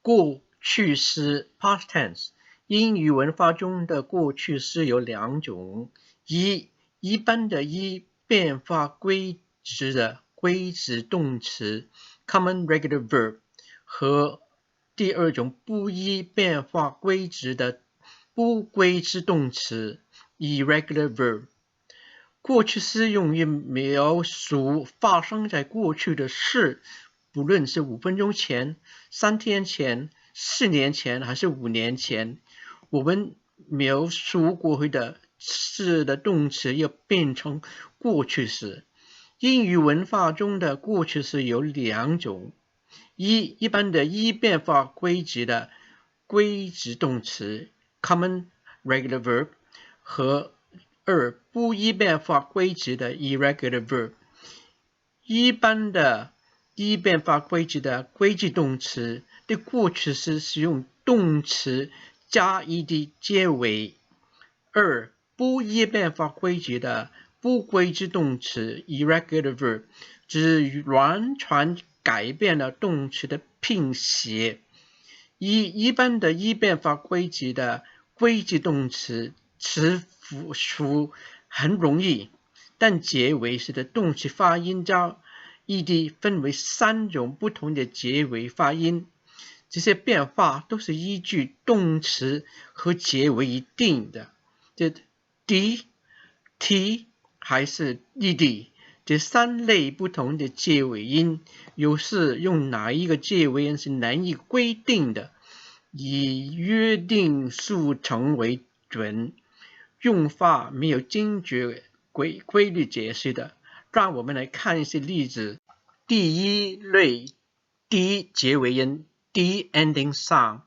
过去式 past tense。英语文法中的过去式有两种，一般的变化规则的规则动词 common regular verb 和第二种不变化规则的不规则动词 irregular verb。过去式用于描述发生在过去的事，不论是5分钟前、3天前、4年前还是5年前，我们描述过去的事的动词要变成过去式。英语文法中的过去式有两种，一般的变化规则的规则动词 common regular verb 和二不变化规则的 irregular verb。一般的变化规则的规则动词的过去式使用动词加 ed 结尾，二不变化规则的不规则动词 irregular verb 只完全改变了动词的拼写。一般的变化规则的规则动词词复数很容易，但结尾时的动词发音加 ed 分为3种不同的结尾发音，这些变化都是依据动词和结尾而定的，这 d、t 还是 ed 这3类不同的结尾音，有时用哪一个结尾音是难以规定的，以约定俗成为准，用法没有精确规律解释的。让我们来看一些例子。第一类 d 结尾音 d ending sound，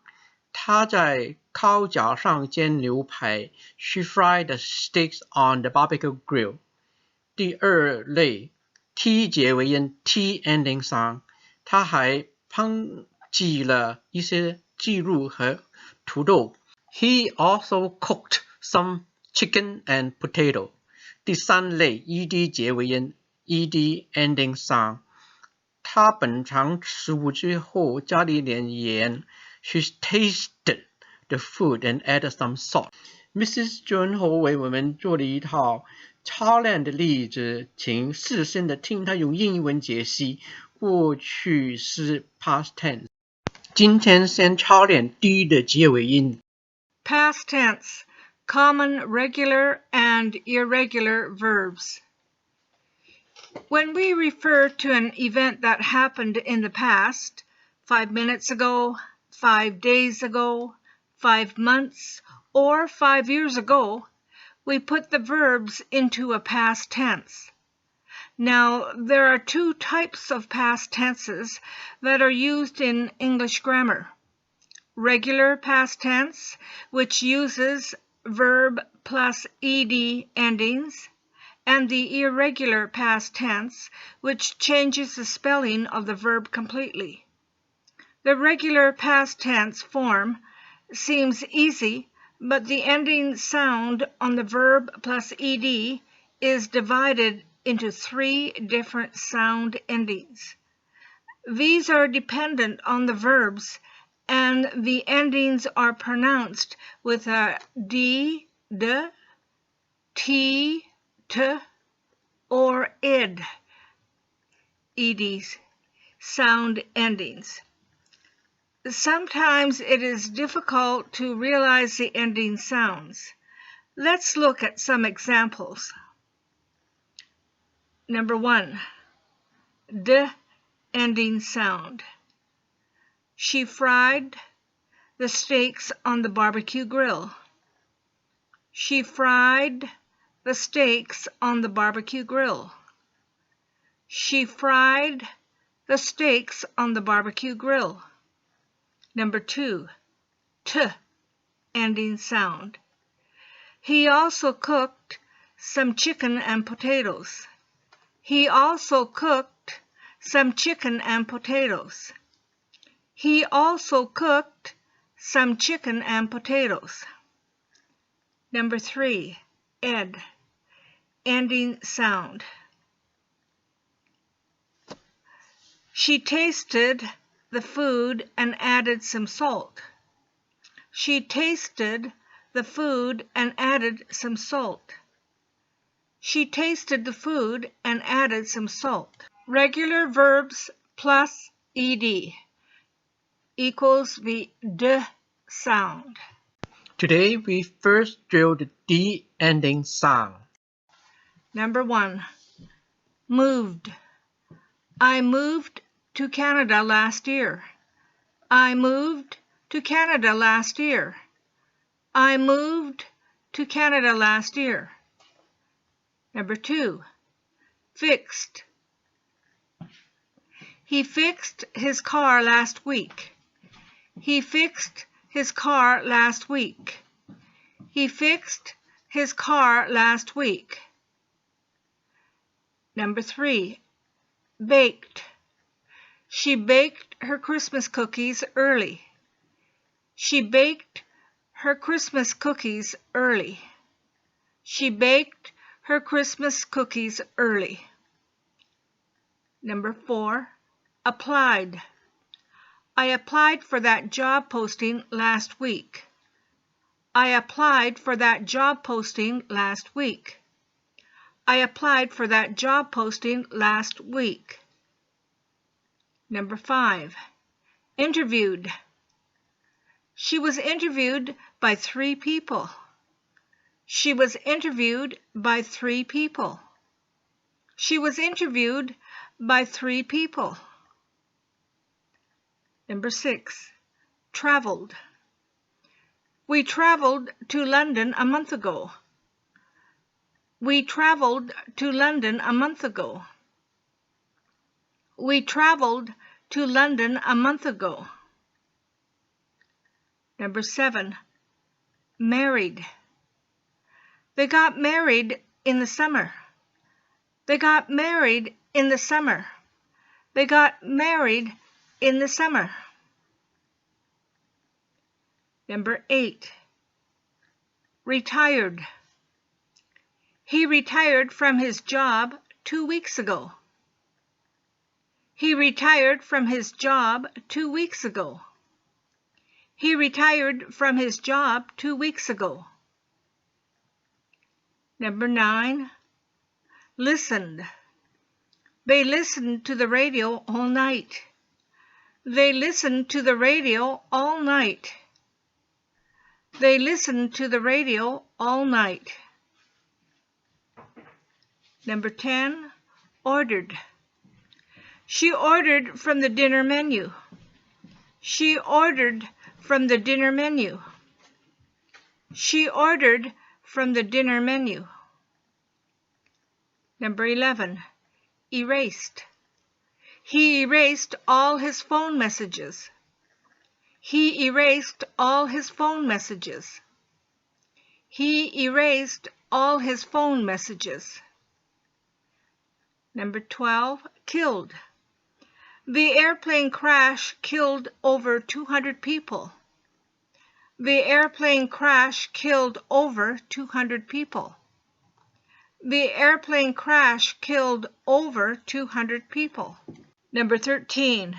他在烤架上煎牛排 She fried the steaks on the barbecue grill。 第二类 t 结尾音 t ending sound， 他还烹制了一些鸡肉和土豆 He also cooked some chicken and potato。 第三类 ed 结尾音 ed ending sound， 他品尝食物之后加了一点盐 She tasted the food and added some salt。 Mrs. John Ho 为我们做了一套操练的例子，请细心的听他用英文解析过去式 past tense。 今天先操练 d 的结尾音。 Past tense, common regular and irregular verbs. When we refer to an event that happened in the past, 5 minutes ago, 5 days ago, 5 months, or 5 years ago, we put the verbs into a past tense. Now, there are 2 types of past tenses that are used in English grammar. Regular past tense, which uses verb plus ed endings, and the irregular past tense, which changes the spelling of the verb completely. The regular past tense form seems easy, but the ending sound on the verb plus ed is divided into 3 different sound endings. These are dependent on the verbs, and the endings are pronounced with a d, d, t, t, or ed sound endings. Sometimes it is difficult to realize the ending sounds. Let's look at some examples. Number 1, d ending sound. She fried the steaks on the barbecue grill. She fried the steaks on the barbecue grill. She fried the steaks on the barbecue grill. Number 2, t ending sound. He also cooked some chicken and potatoes. He also cooked some chicken and potatoes. He also cooked some chicken and potatoes. Number 3, ed ending sound. She tasted the food and added some salt. She tasted the food and added some salt. She tasted the food and added some salt. Regular verbs plus ed equals the d sound. Today we first drill the D ending sound. Number 1. Moved. I moved to Canada last year. I moved to Canada last year. I moved to Canada last year. Number 2. Fixed. He fixed his car last week. He fixed his car last week. He fixed his car last week. Number 3. Baked. She baked her Christmas cookies early. She baked her Christmas cookies early. She baked her Christmas cookies early. Number 4. Applied. I applied for that job posting last week. I applied for that job posting last week. I applied for that job posting last week. Number 5. Interviewed. She was interviewed by 3 people. She was interviewed by 3 people. She was interviewed by 3 people. Number 6. Traveled. We traveled to London a month ago. We traveled to London a month ago. We traveled to London a month ago. Number 7. Married. They got married in the summer. They got married in the summer. They got married in the summer. Number 8. Retired. He retired from his job 2 weeks ago. He retired from his job 2 weeks ago. He retired from his job 2 weeks ago. Number 9. Listened. They listened to the radio all night. They listened to the radio all night. They listened to the radio all night. Number 10. Ordered. She ordered from the dinner menu. She ordered from the dinner menu. She ordered from the dinner menu. Number 11. Erased. He erased all his phone messages. He erased all his phone messages. He erased all his phone messages. Number 12. Killed. The airplane crash killed over 200 people. The airplane crash killed over 200 people. The airplane crash killed over 200 people. Number 13.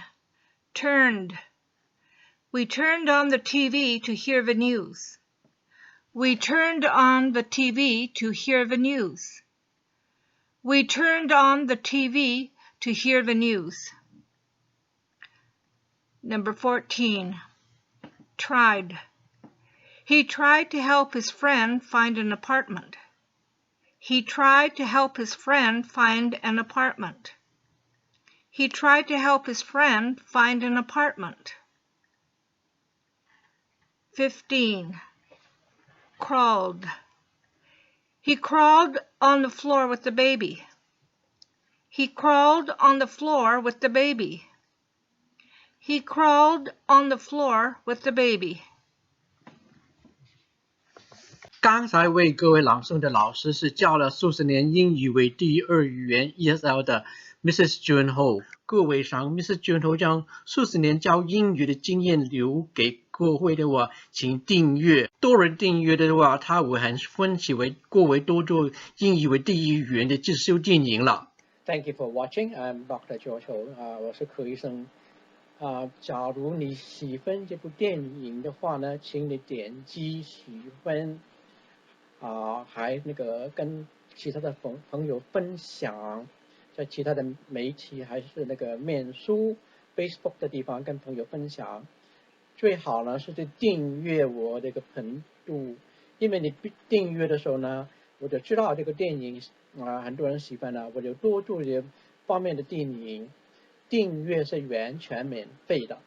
Turned. We turned on the TV to hear the news. We turned on the TV to hear the news. We turned on the TV to hear the news. Number 14. Tried. He tried to help his friend find an apartment. He tried to help his friend find an apartment. He tried to help his friend find an apartment. 15. Crawled. He crawled on the floor with the baby. He crawled on the floor with the baby. He crawled on the floor with the baby. 刚才为各位朗诵的老师是教了数十年英语为第2语言 ESL 的 Mrs. June Ho。各位上 Mrs. June Ho 将数十年教英语的经验留给各位的话，请订阅。多人订阅的话，他会很分析为各位多做英语为第1语言的自修电影了。Thank you for watching. I'm Dr. George Ho. 我是柯医生。假如你喜欢这部电影的话呢，请你点击喜欢，还跟其他的朋友分享，在其他的媒体还是面书 Facebook 的地方跟朋友分享。最好呢是订阅我这个频道，因为你订阅的时候呢，我就知道这个电影很多人喜欢了，我就多做这方面的电影。订阅是完全免费的。